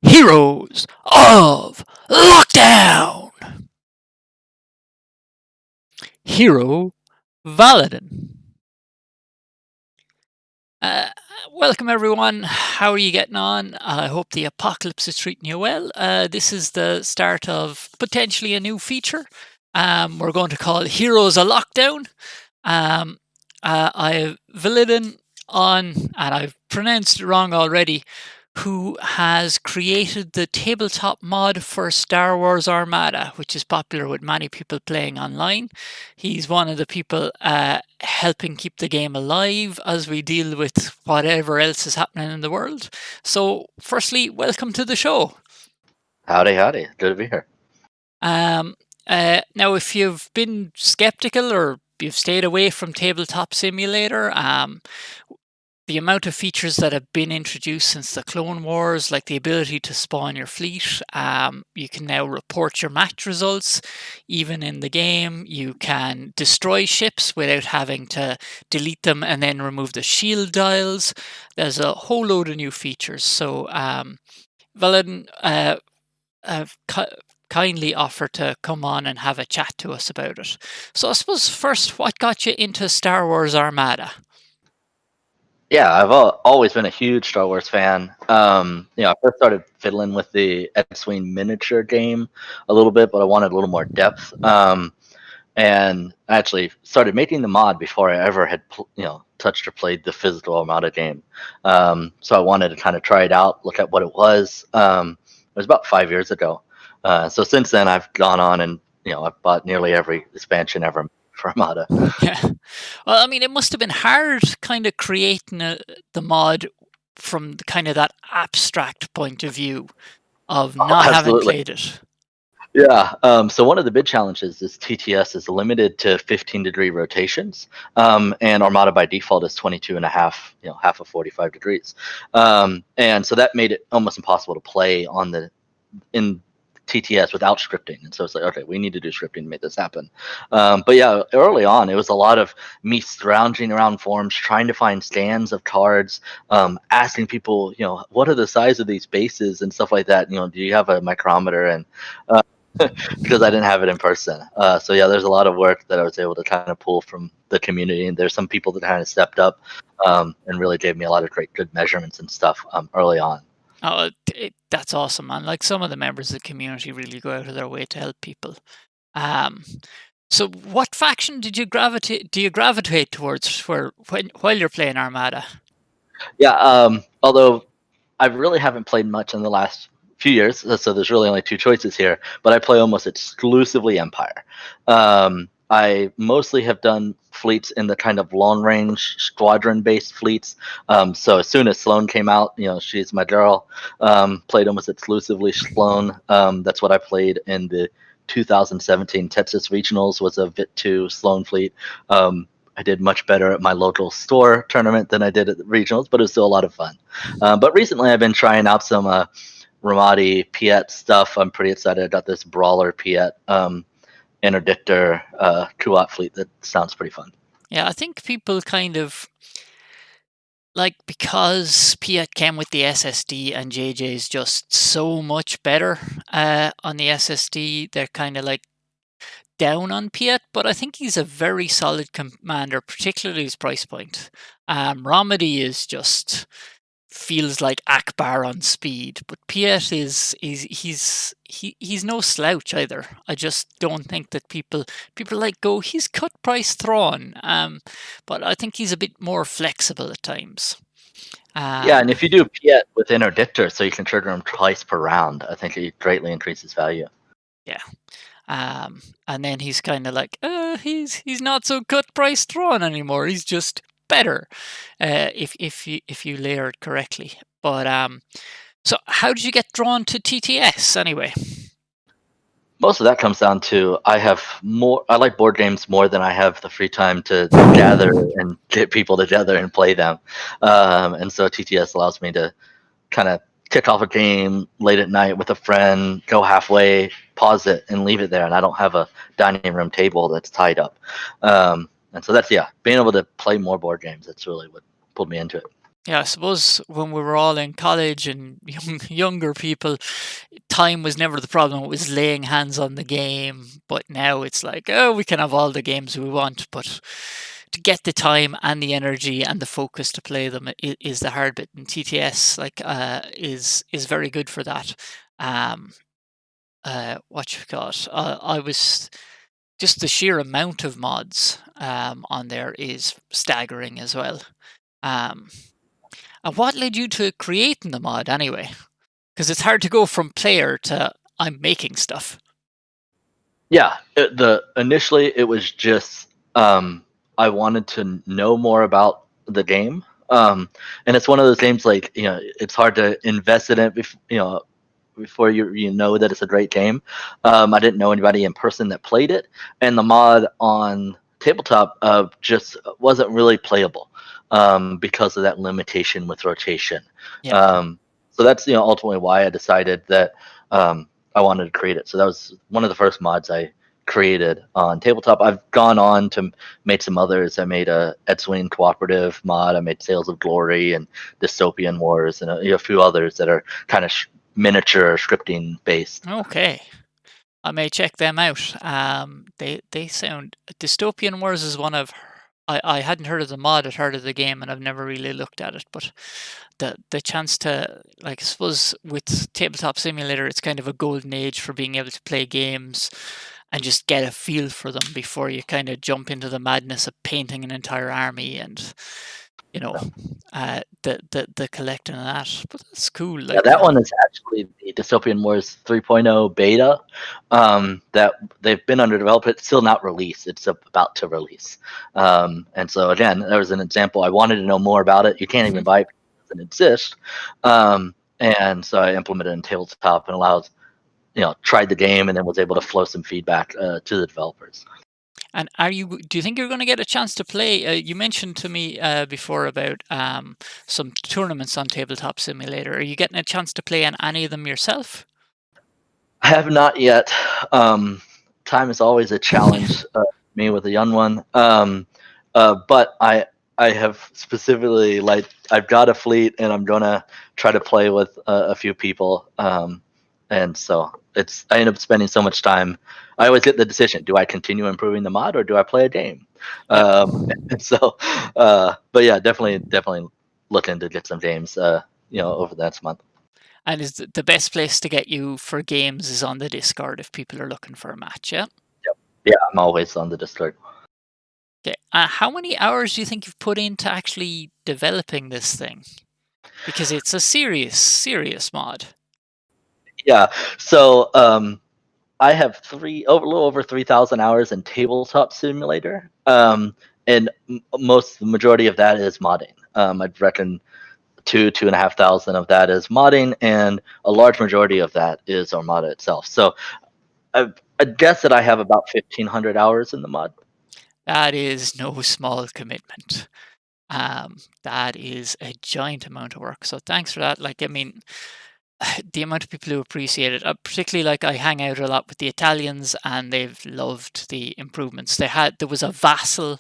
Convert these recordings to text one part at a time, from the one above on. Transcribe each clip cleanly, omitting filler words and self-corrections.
Heroes of Lockdown! Hero Valadian. Uh, Welcome everyone. How are you getting on? I hope the apocalypse is treating you well. This is the start of potentially a new feature. We're going to call Heroes of Lockdown. Um, I have Valadian on, and I've pronounced it wrong already, who has created the tabletop mod for Star Wars Armada, which is popular with many people playing online. He's one of the people helping keep the game alive as we deal with whatever else is happening in the world. So, firstly, welcome to the show. Howdy, howdy. Good to be here. Um, Now, if you've been skeptical or you've stayed away from Tabletop Simulator, the amount of features that have been introduced since the Clone Wars, like the ability to spawn your fleet, you can now report your match results, even in the game. You can destroy ships without having to delete them and then remove the shield dials. There's a whole load of new features. So, Valadin kindly offered to come on and have a chat to us about it. So, I suppose first, what got you into Star Wars Armada? Yeah, I've always been a huge Star Wars fan. I first started fiddling with the X-Wing miniature game a little bit, but I wanted a little more depth. And I actually started making the mod before I ever had, touched or played the physical Armada game. So I wanted to kind of try it out, look at what it was. It was about 5 years ago. So since then, I've gone on and I've bought nearly every expansion ever for Armada. Yeah. Well, I mean, it must have been hard kind of creating the mod from kind of that abstract point of view of Oh, not having absolutely. played it. Yeah. So one of the big challenges is TTS is limited to 15-degree rotations, and Armada by default is 22 and a half, half of 45 degrees. And so that made it almost impossible to play in TTS without scripting. And so it's like, okay, we need to do scripting to make this happen. But yeah, early on, it was a lot of me scrounging around forums, trying to find scans of cards, asking people, what are the size of these bases and stuff like that. Do you have a micrometer? And because I didn't have it in person. So yeah, there's a lot of work that I was able to kind of pull from the community, and there's some people that kind of stepped up and really gave me a lot of good measurements and stuff early on. Oh, that's awesome, man. Like some of the members of the community really go out of their way to help people. Um, so what faction do you gravitate towards while you're playing Armada? Yeah, although I really haven't played much in the last few years, so there's really only two choices here. But I play almost exclusively Empire. I mostly have done fleets in the kind of long range squadron based fleets. So as soon as Sloane came out, she's my girl. Played almost exclusively Sloane. That's what I played in the 2017 Texas Regionals. Was a VIT2 Sloane fleet. I did much better at my local store tournament than I did at the regionals, but it was still a lot of fun. But recently, I've been trying out some Ramadi Piet stuff. I'm pretty excited about this Brawler Piet interdictor Kuat fleet. That sounds pretty fun. Yeah, I think people kind of like because Piat came with the SSD and JJ is just so much better on the SSD. They're kind of like down on Piat, but I think he's a very solid commander, particularly his price point. Romedy is just feels like Akbar on speed, but Piet he's no slouch either. I just don't think that people like go he's cut price Thrawn, but I think he's a bit more flexible at times. Yeah, and Um, if you do Piet with interdictor, so you can trigger him twice per round, I think it greatly increases value. yeah. And then he's kind of like, he's not so cut price Thrawn anymore. He's just better, if you layer it correctly. But so how did you get drawn to TTS anyway? Most of that comes down to I like board games more than I have the free time to gather and get people together and play them. And so TTS allows me to kind of kick off a game late at night with a friend, go halfway, pause it, and leave it there. And I don't have a dining room table that's tied up. And so that's, yeah, being able to play more board games. That's really what pulled me into it. Yeah, I suppose when we were all in college and younger people, time was never the problem. It was laying hands on the game. But now it's like, oh, we can have all the games we want, but to get the time and the energy and the focus to play them is the hard bit. And TTS is very good for that. Um, what you call it? I was just the sheer amount of mods on there is staggering as well. Um, and what led you to creating the mod anyway? Because it's hard to go from player to I'm making stuff. Yeah, the initially it was just I wanted to know more about the game, and it's one of those games like it's hard to invest in it. Before you know that it's a great game. I didn't know anybody in person that played it, and the mod on tabletop just wasn't really playable because of that limitation with rotation. Yeah. So that's ultimately why I decided that I wanted to create it. So that was one of the first mods I created on tabletop. I've gone on to make some others. I made a Edswing cooperative mod. I made Sales of Glory and Dystopian Wars and a few others that are kind of miniature scripting based. Okay. I may check them out. They sound Dystopian Wars is one of I hadn't heard of the mod, I'd heard of the game, and I've never really looked at it. But the chance to like, I suppose with Tabletop Simulator, it's kind of a golden age for being able to play games and just get a feel for them before you kind of jump into the madness of painting an entire army and you know the collecting of that. But that's cool. Yeah, Like that one is actually the Dystopian Wars 3.0 beta that they've been under development. It's still not released. It's about to release. And so, again, there was an example. I wanted to know more about it. You can't even buy it because it doesn't exist. And so I implemented it in tabletop and allowed, tried the game and then was able to flow some feedback to the developers. And do you think you're going to get a chance to play? You mentioned to me before about some tournaments on Tabletop Simulator. Are you getting a chance to play in any of them yourself? I have not yet. Um, Time is always a challenge. Me with a young one. But I have specifically like I've got a fleet and I'm gonna try to play with a few people. And so I end up spending so much time. I always get the decision: do I continue improving the mod or do I play a game? Yep. And so, but yeah, definitely looking to get some games. Over the next month. And is the best place to get you for games is on the Discord if people are looking for a match? Yeah. Yep. Yeah, I'm always on the Discord. Okay. How many hours do you think you've put into actually developing this thing? Because it's a serious mod. Yeah. So I have a little over 3,000 hours in tabletop simulator, and the majority of that is modding. I'd reckon 2,500 of that is modding, and a large majority of that is Armada itself. So I guess that I have about 1,500 hours in the mod. That is no small commitment. That is a giant amount of work. So thanks for that. Like, I mean, the amount of people who appreciate it, particularly like I hang out a lot with the Italians, and they've loved the improvements. There was a vassal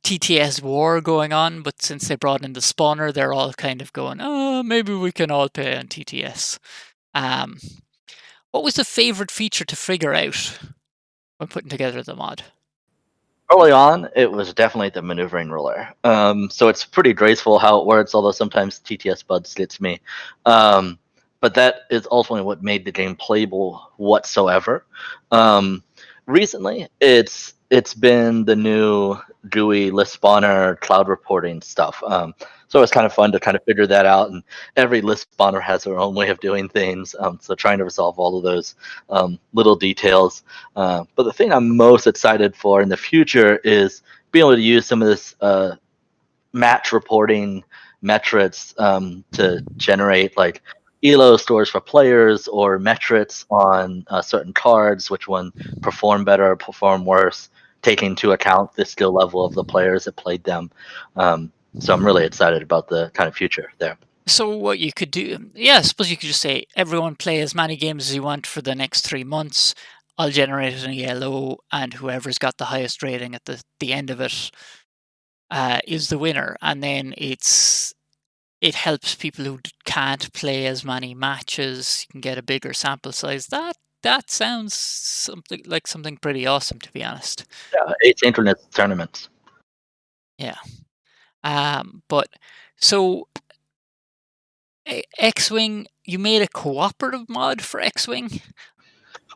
TTS war going on, but since they brought in the spawner, they're all kind of going, oh, maybe we can all play on TTS. Um, what was the favorite feature to figure out when putting together the mod? Early on, it was definitely the maneuvering ruler. So it's pretty graceful how it works, although sometimes TTS bugs gets me. But that is ultimately what made the game playable whatsoever. Um, Recently, it's been the new GUI list spawner cloud reporting stuff. So it's kind of fun to kind of figure that out, and every list spawner has their own way of doing things. So trying to resolve all of those little details. But the thing I'm most excited for in the future is being able to use some of this match reporting metrics to generate like elo scores for players or metrics on certain cards, which one perform better or perform worse, taking into account the skill level of the players that played them. So I'm really excited about the kind of future there. So what you could do, yeah, I suppose you could just say everyone play as many games as you want for the next 3 months. I'll generate an ELO, and whoever's got the highest rating at the end of it is the winner. And then it's it helps people who can't play as many matches. You can get a bigger sample size. That sounds something pretty awesome, to be honest. Yeah, asynchronous tournaments. Yeah. But so X-Wing, you made a cooperative mod for X-Wing?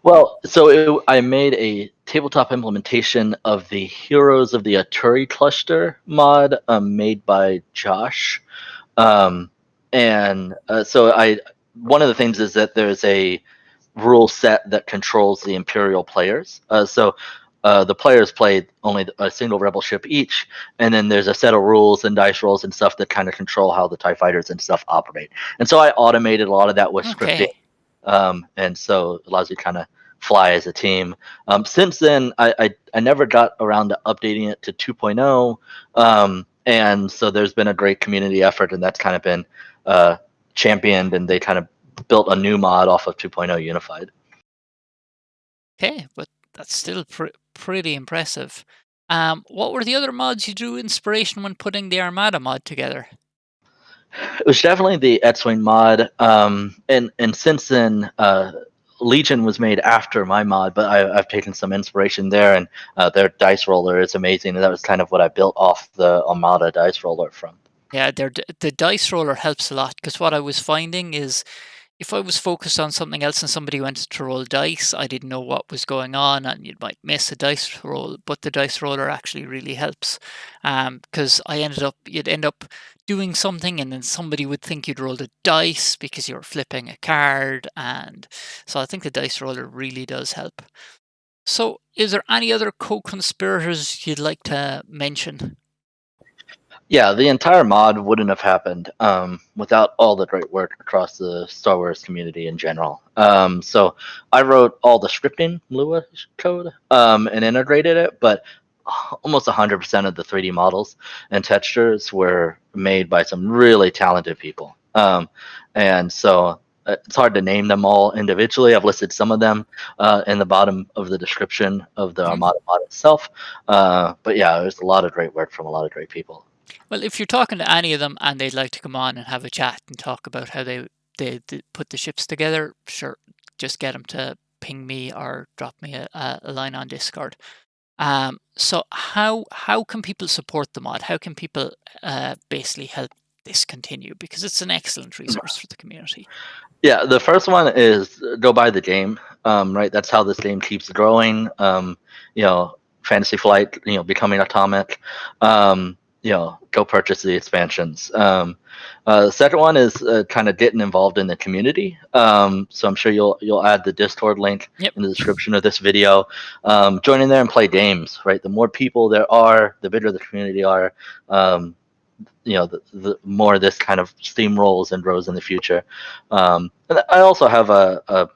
Well, so I made a tabletop implementation of the Heroes of the Aturi cluster mod, made by Josh. Um, and so one of the things is that there's a rule set that controls the Imperial players. The players play only a single rebel ship each, and then there's a set of rules and dice rolls and stuff that kind of control how the TIE fighters and stuff operate. And so I automated a lot of that with scripting, Okay. and so it allows you to kind of fly as a team. Since then, I never got around to updating it to 2.0, and so there's been a great community effort, and that's kind of been championed, and they kind of built a new mod off of 2.0 Unified. Okay, but that's still pretty impressive. What were the other mods you drew inspiration when putting the Armada mod together? It was definitely the X-Wing mod, and since then, Legion was made after my mod, but I've taken some inspiration there, and their dice roller is amazing, and that was kind of what I built off the Armada dice roller from. Yeah, the dice roller helps a lot because what I was finding is if I was focused on something else and somebody went to roll dice, I didn't know what was going on, and you might miss a dice roll. But the dice roller actually really helps, because you'd end up doing something, and then somebody would think you'd rolled a dice because you were flipping a card, and so I think the dice roller really does help. So, is there any other co-conspirators you'd like to mention? Yeah, the entire mod wouldn't have happened without all the great work across the Star Wars community in general. So I wrote all the scripting Lua code, and integrated it, but almost 100% of the 3D models and textures were made by some really talented people. And so it's hard to name them all individually. I've listed some of them in the bottom of the description of the Mhm. Armada mod itself. But yeah, there's a lot of great work from a lot of great people. Well, if you're talking to any of them and they'd like to come on and have a chat and talk about how they put the ships together, sure, just get them to ping me or drop me a line on Discord. So how can people support the mod? How can people basically help this continue? Because it's an excellent resource for the community. Yeah, the first one is go buy the game. Right, that's how this game keeps growing. You know, Fantasy Flight, becoming atomic. Go purchase the expansions. The second one is kind of getting involved in the community. So I'm sure you'll add the Discord link Yep. in the description of this video. Join in there and play games. Right, the more people there are, the bigger the community are. The more this kind of steamrolls and grows in the future. And I also have a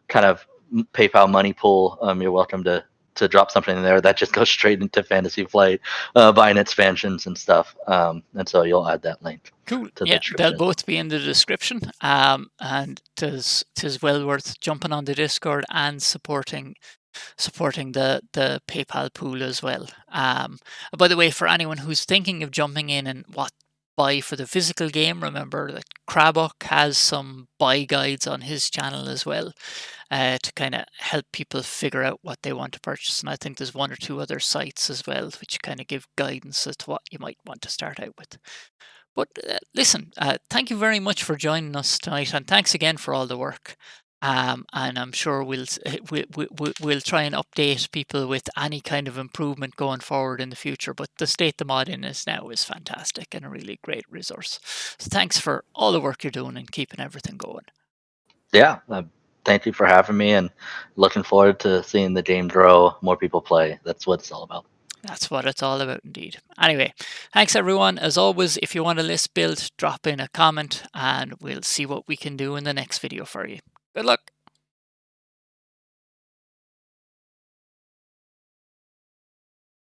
kind of PayPal money pool. You're welcome to drop something in there that just goes straight into Fantasy Flight, buying expansions and stuff. And so you'll add that link Cool. to the Yeah, they'll description as well. both be in the description. And tis well worth jumping on the Discord and supporting the PayPal pool as well. By the way, for anyone who's thinking of jumping in and what buy for the physical game, remember that Krabok has some buy guides on his channel as well, to kind of help people figure out what they want to purchase. And I think there's one or two other sites as well which kind of give guidance as to what you might want to start out with. But listen, thank you very much for joining us tonight, and thanks again for all the work. And I'm sure we'll try and update people with any kind of improvement going forward in the future. But the state the mod in is now is fantastic and a really great resource. So thanks for all the work you're doing and keeping everything going. Yeah. Thank you for having me, and looking forward to seeing the game grow, more people play. That's what it's all about. That's what it's all about, indeed. Anyway, thanks everyone. As always, if you want a list built, drop in a comment and we'll see what we can do in the next video for you. Good luck.